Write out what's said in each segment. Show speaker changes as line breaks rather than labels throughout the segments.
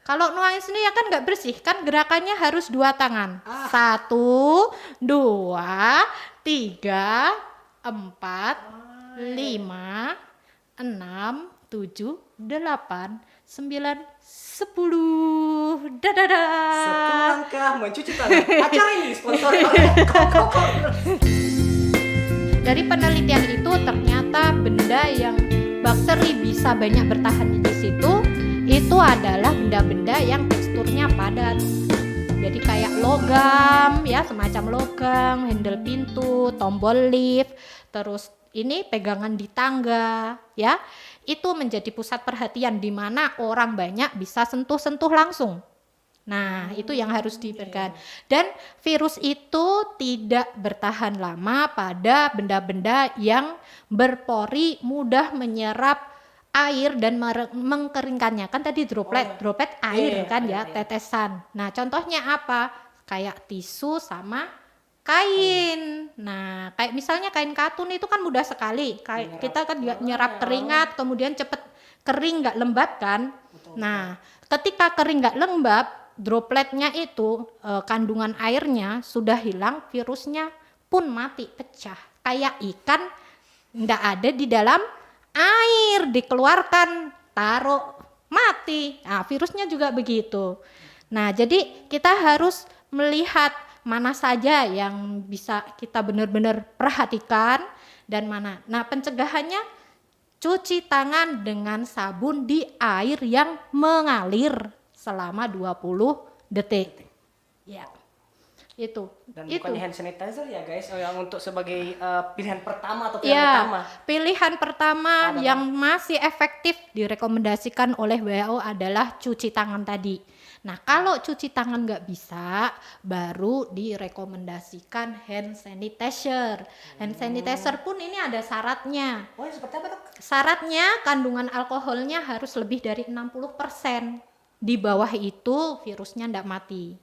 Kalau nuangis ini ya kan nggak bersih, kan gerakannya harus 2 tangan. 1, 2, 3, 4, 5, 6, 7, 8, 9, 10.
10
Dadah.
langkah mencuci tangan. Acara ini sponsori oleh Coco.
Dari penelitian itu ternyata benda yang bakteri bisa banyak bertahan di situ itu adalah benda-benda yang teksturnya padat. Jadi kayak logam ya, semacam logam, handle pintu, tombol lift, terus ini pegangan di tangga ya. Itu menjadi pusat perhatian di mana orang banyak bisa sentuh-sentuh langsung. Nah, itu yang harus diberikan. Dan virus itu tidak bertahan lama pada benda-benda yang berpori, mudah menyerap air dan mengkeringkannya. Kan tadi droplet air kan ya, tetesan. Nah, contohnya apa? Kayak tisu sama kain. Nah, kayak misalnya kain katun itu kan mudah sekali. Kayak kita kan juga nyerap keringat, kemudian cepet kering, nggak lembab kan. Nah, ketika kering nggak lembab, dropletnya itu kandungan airnya sudah hilang, virusnya pun mati, pecah. Kayak ikan nggak ada di dalam air, dikeluarkan, taruh, mati. Nah, virusnya juga begitu. Nah, jadi kita harus melihat mana saja yang bisa kita benar-benar perhatikan dan mana. Nah, pencegahannya cuci tangan dengan sabun di air yang mengalir selama 20 detik. Ya. Itu.
Dan
itu.
bukannya hand sanitizer ya guys, yang untuk sebagai pilihan pertama atau
Ya,
pilihan utama.
pilihan pertama yang masih efektif direkomendasikan oleh WHO adalah cuci tangan tadi. Nah, kalau cuci tangan nggak bisa, baru direkomendasikan hand sanitizer. Hand sanitizer pun ini ada syaratnya.
Oh, seperti apa, Dok?
Syaratnya kandungan alkoholnya harus lebih dari 60%. Di bawah itu virusnya nggak mati.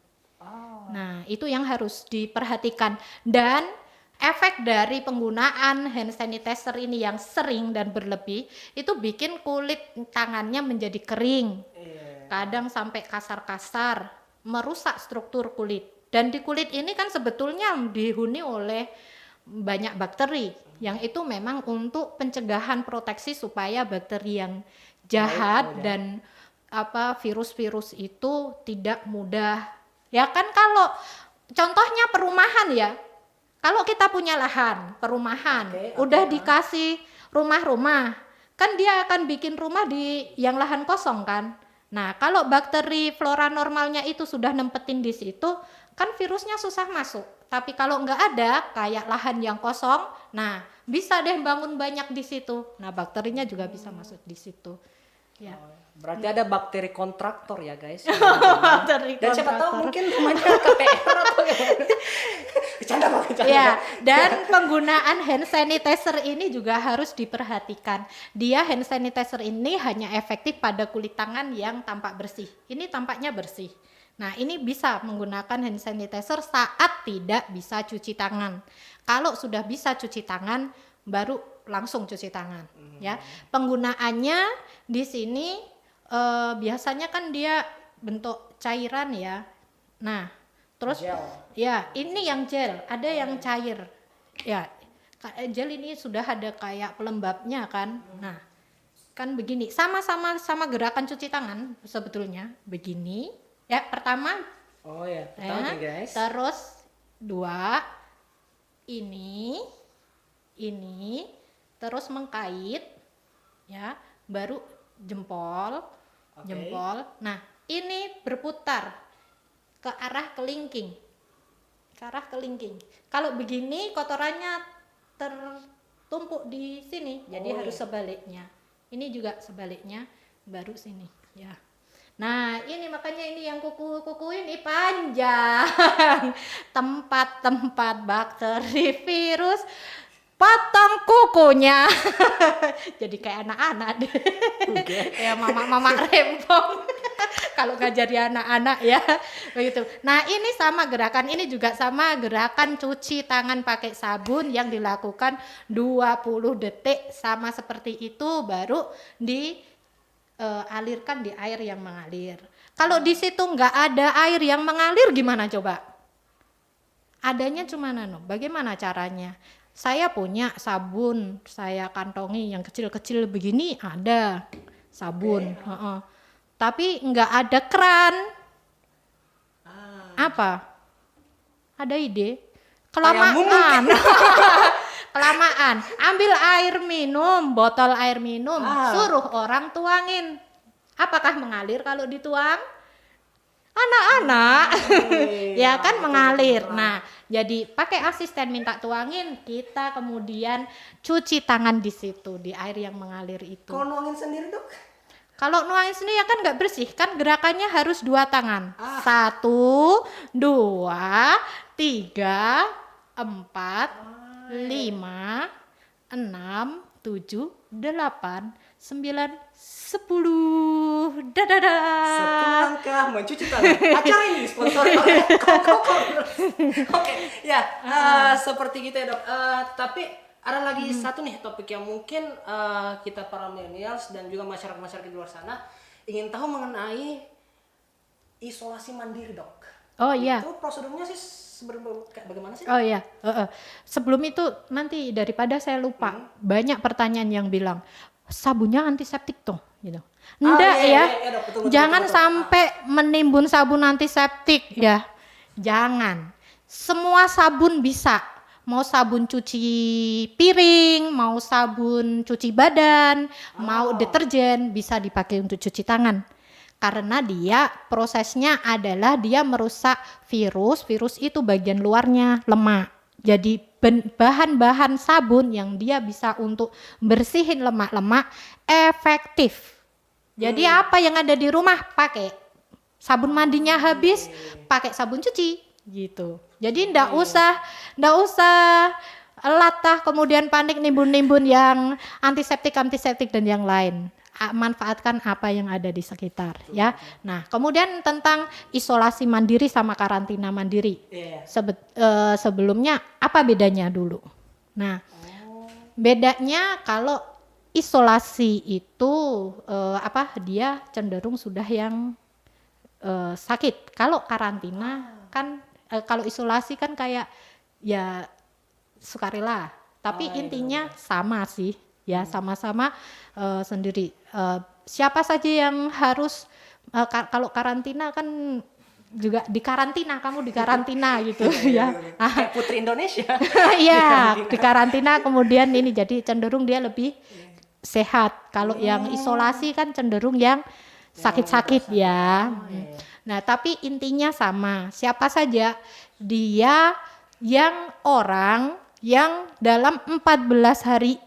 Nah, itu yang harus diperhatikan. Dan efek dari penggunaan hand sanitizer ini yang sering dan berlebih itu bikin kulit tangannya menjadi kering. Kadang sampai kasar-kasar, merusak struktur kulit. Dan di kulit ini kan sebetulnya dihuni oleh banyak bakteri yang itu memang untuk pencegahan proteksi supaya bakteri yang jahat dan virus-virus itu tidak mudah. Ya kan, kalau contohnya perumahan ya. Kalau kita punya lahan, perumahan, udah dikasih rumah-rumah, kan dia akan bikin rumah di yang lahan kosong kan. Nah, kalau bakteri flora normalnya itu sudah nempetin di situ, kan virusnya susah masuk. Tapi kalau nggak ada, kayak lahan yang kosong, nah bisa deh bangun banyak di situ. Nah, bakterinya juga bisa masuk di situ. Ya.
Berarti ada bakteri kontraktor ya guys.
Bakteri
Dan siapa tahu
kontraktor.
mungkin rumahnya KPR atau gimana. Bercanda Bang, bercanda.
Ya, dan penggunaan hand sanitizer ini juga harus diperhatikan. Dia hand sanitizer ini hanya efektif pada kulit tangan yang tampak bersih. Ini tampaknya bersih. Nah, ini bisa menggunakan hand sanitizer saat tidak bisa cuci tangan. Kalau sudah bisa cuci tangan, baru langsung cuci tangan. Ya, penggunaannya di sini biasanya kan dia bentuk cairan ya. Nah, terus
Gel.
ya ini yang gel, ada yang cair. Ya, gel ini sudah ada kayak pelembabnya kan. Nah, kan begini, sama-sama gerakan cuci tangan sebetulnya. Begini, ya pertama.
Oh ya, pertama nih guys.
Terus 2, ini, terus mengkait, ya, baru jempol. Nah, ini berputar ke arah kelingking. Kalau begini kotorannya tertumpuk di sini, jadi harus sebaliknya. Ini juga sebaliknya, baru sini, ya. Nah, ini makanya ini yang kuku ini panjang. Tempat-tempat bakteri, virus, potong kukunya. Jadi kayak anak-anak deh. Ya mama rempong. Kalau ngajari anak-anak ya begitu. Nah, ini sama gerakan, ini juga sama gerakan cuci tangan pakai sabun yang dilakukan 20 detik sama seperti itu, baru di alirkan di air yang mengalir. Kalau di situ nggak ada air yang mengalir gimana coba? Adanya cuma bagaimana caranya? Saya punya sabun, saya kantongi yang kecil-kecil begini ada sabun, tapi nggak ada keran. Apa? Ada ide? Kelamaan. Kelamaan. Ambil air minum, botol air minum, suruh orang tuangin. Apakah mengalir kalau dituang? Anak-anak ya kan mengalir. Nah, jadi pakai asisten minta tuangin, kita kemudian cuci tangan di situ di air yang mengalir itu.
Kalau nuangin sendiri, Dok?
Kalau nuangin sendiri ya kan nggak bersih, kan gerakannya harus 2 tangan. 1, 2, 3, 4, 5, 6, 7, 8, 9, 10. Dadah.
10 langkah mencuci tangan. Acara ini disponsori oleh Coca-Cola. Oke, ya seperti gitu ya, Dok. Tapi ada lagi satu nih topik yang mungkin kita para millennials dan juga masyarakat di luar sana ingin tahu mengenai isolasi mandiri, Dok.
Oh iya.
Itu prosedurnya sih bagaimana sih?
Oh iya. Sebelum itu nanti daripada saya lupa, banyak pertanyaan yang bilang sabunnya antiseptik tuh, gitu. Enggak
iya,
Dok,
betul,
jangan
betul.
sampai menimbun sabun antiseptik ya. Jangan. Semua sabun bisa. Mau sabun cuci piring, mau sabun cuci badan, mau deterjen bisa dipakai untuk cuci tangan. Karena dia prosesnya adalah dia merusak virus itu bagian luarnya lemak. Jadi bahan-bahan sabun yang dia bisa untuk bersihin lemak-lemak efektif. Jadi apa yang ada di rumah pakai. Sabun mandinya habis, pakai sabun cuci gitu. Jadi ndak usah latah kemudian panik nimbun-nimbun yang antiseptik dan yang lain. Manfaatkan apa yang ada di sekitar ya. Nah, kemudian tentang isolasi mandiri sama karantina mandiri. Sebelumnya apa bedanya dulu? Nah, bedanya kalau isolasi itu dia cenderung sudah yang sakit. Kalau karantina kan kalau isolasi kan kayak ya sukarela, tapi intinya sama sih ya, sama-sama sendiri. Siapa saja yang harus kalau karantina kan juga kamu di karantina gitu ya.
Kayak Putri Indonesia.
Iya, di karantina kemudian ini jadi cenderung dia lebih sehat. Kalau yang isolasi kan cenderung yang sakit-sakit ya. Nah, tapi intinya sama. Siapa saja dia yang orang yang dalam 14 hari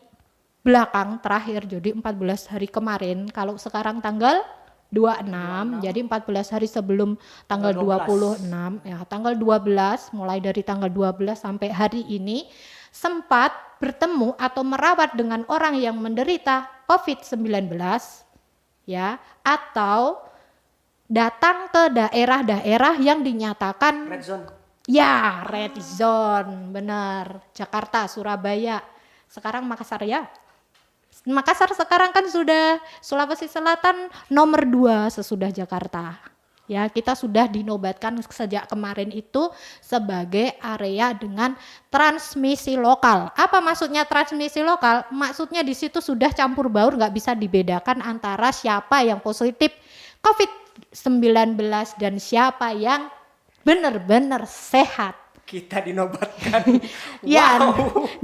belakang terakhir, jadi 14 hari kemarin, kalau sekarang tanggal 26, jadi 14 hari sebelum tanggal 26 ya, tanggal 12, mulai dari tanggal 12 sampai hari ini sempat bertemu atau merawat dengan orang yang menderita COVID-19 ya, atau datang ke daerah-daerah yang dinyatakan
Red zone.
Ya, red zone, benar. Jakarta, Surabaya, sekarang Makassar ya. Makassar sekarang kan sudah Sulawesi Selatan nomor 2 sesudah Jakarta. Ya, kita sudah dinobatkan sejak kemarin itu sebagai area dengan transmisi lokal. Apa maksudnya transmisi lokal? Maksudnya di situ sudah campur baur, nggak bisa dibedakan antara siapa yang positif COVID-19 dan siapa yang benar-benar sehat.
Kita dinobatkan.
Ya,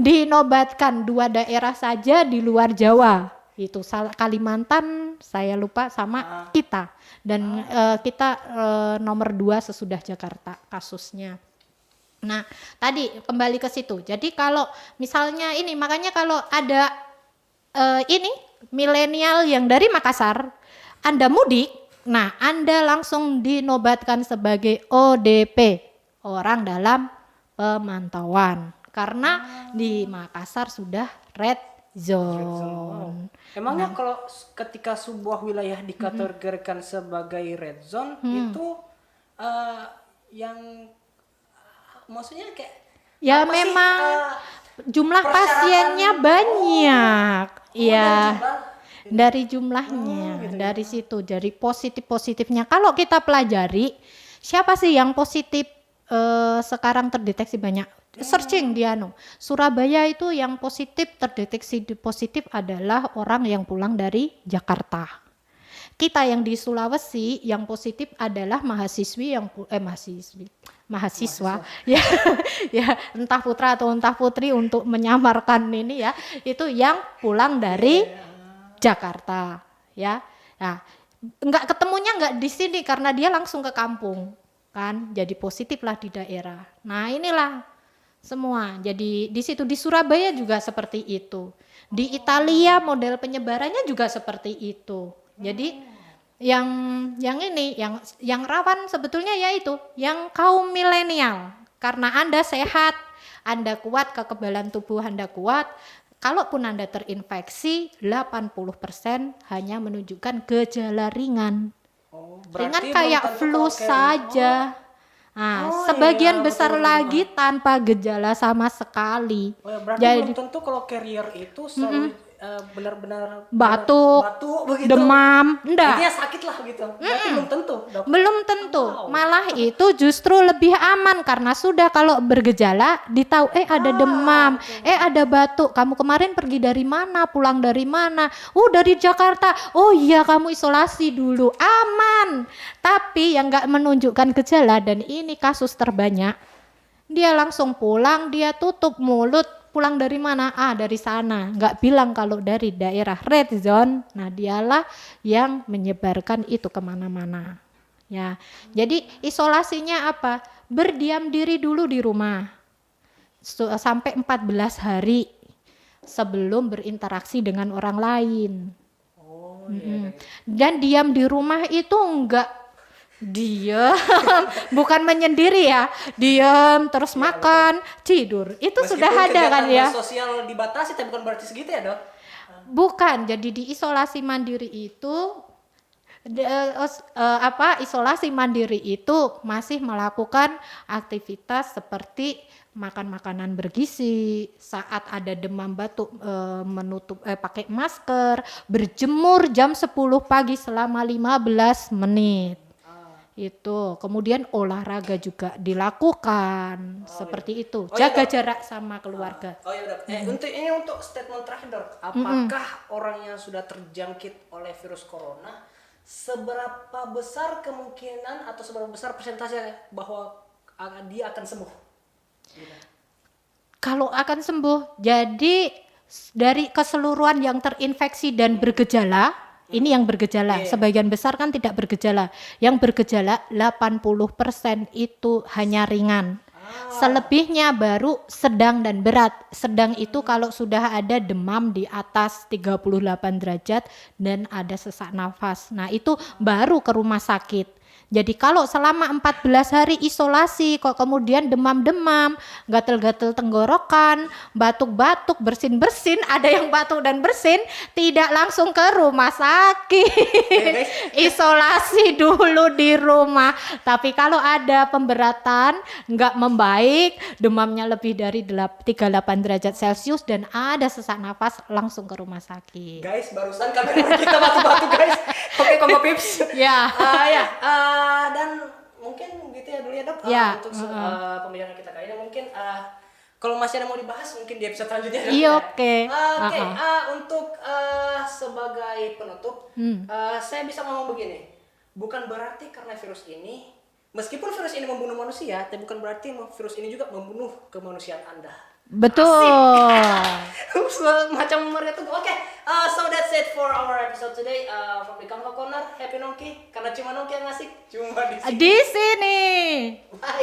dinobatkan 2 daerah saja di luar Jawa. Itu Kalimantan, saya lupa, sama kita. Dan kita nomor 2 sesudah Jakarta kasusnya. Nah, tadi kembali ke situ. Jadi kalau misalnya ini, makanya kalau ada ini milenial yang dari Makassar, Anda mudik, nah Anda langsung dinobatkan sebagai ODP, orang dalam pemantauan. Karena di Makassar sudah red zone.
Emangnya kalau ketika sebuah wilayah dikategorikan sebagai red zone itu yang maksudnya kayak
ya memang jumlah pasiennya banyak. Iya. dari jumlahnya,
gitu ya.
dari situ, dari positifnya. Kalau kita pelajari, siapa sih yang positif sekarang terdeteksi banyak? Searching dia Surabaya itu yang terdeteksi positif adalah orang yang pulang dari Jakarta. Kita yang di Sulawesi yang positif adalah mahasiswa ya ya entah putra atau entah putri untuk menyamarkan ini ya, itu yang pulang dari Jakarta ya. Nah, ketemunya di sini karena dia langsung ke kampung kan, jadi positif lah di daerah. Nah, inilah semua. Jadi di situ di Surabaya juga seperti itu. Di Italia model penyebarannya juga seperti itu. Jadi yang rawan sebetulnya yaitu yang kaum milenial. Karena Anda sehat, Anda kuat, kekebalan tubuh Anda kuat. Kalaupun Anda terinfeksi, 80% hanya menunjukkan gejala ringan. Ringan kayak flu saja. Sebagian besar
betul.
lagi tanpa gejala sama sekali.
Berarti
Jadi
belum tentu kalau carrier itu selalu benar-benar
batuk,
begitu.
demam, enggak.
Intinya sakit lah gitu. Berarti belum tentu, Dok.
Belum tentu. Malah itu justru lebih aman karena sudah kalau bergejala ditahu ada demam, ada batuk. Kamu kemarin pergi dari mana? Pulang dari mana? Dari Jakarta. Oh iya, kamu isolasi dulu. Aman. Tapi yang enggak menunjukkan gejala dan ini kasus terbanyak. Dia langsung pulang, dia tutup mulut. Pulang dari mana? Dari sana. Nggak bilang kalau dari daerah red zone. Nah, dialah yang menyebarkan itu kemana-mana. Ya, jadi isolasinya apa? Berdiam diri dulu di rumah sampai 14 hari sebelum berinteraksi dengan orang lain. Dan diam di rumah itu enggak diam, bukan menyendiri ya, diam terus makan, tidur. Itu
Meskipun
sudah ada kan ya.
Sosial dibatasi, tapi bukan berarti segitu ya, Dok?
Bukan, jadi di isolasi mandiri itu isolasi mandiri itu masih melakukan aktivitas seperti makan makanan bergizi, saat ada demam batuk pakai masker, berjemur jam 10 pagi selama 15 menit. Itu kemudian olahraga juga dilakukan seperti itu, jaga jarak sama keluarga.
Untuk statement terakhir, Dok, apakah orang yang sudah terjangkit oleh virus corona seberapa besar kemungkinan atau seberapa besar persentase bahwa dia akan sembuh?
Kalau akan sembuh, jadi dari keseluruhan yang terinfeksi dan bergejala, ini yang bergejala, sebagian besar kan tidak bergejala. Yang bergejala 80% itu hanya ringan. Selebihnya baru sedang dan berat. Sedang itu kalau sudah ada demam di atas 38 derajat dan ada sesak nafas. Nah, itu baru ke rumah sakit. Jadi kalau selama 14 hari isolasi kok kemudian demam-demam, gatel-gatel tenggorokan, batuk-batuk, bersin-bersin, ada yang batuk dan bersin, tidak langsung ke rumah sakit. Isolasi dulu di rumah. Tapi kalau ada pemberatan, nggak membaik, demamnya lebih dari 38 derajat Celcius dan ada sesak nafas, langsung ke rumah sakit.
Guys, barusan kamera kita batu-batu, guys. Oke, Kombo Pips.
Ya.
Dan mungkin gitu ya dulu ya, Dok. Untuk pembicaraan kita kali ini mungkin kalau masih ada mau dibahas mungkin di episode selanjutnya.
Iya, oke.
Untuk sebagai penutup, saya bisa ngomong begini. Bukan berarti karena virus ini, meskipun virus ini membunuh manusia, tapi bukan berarti virus ini juga membunuh kemanusiaan Anda.
Betul.
Macam mereka tuh. Oke, so that's it for our episode today from the Kangkau Corner. Happy Nongki, karena cuma Nongki yang ngasih, cuma di sini.
Di sini.
Bye.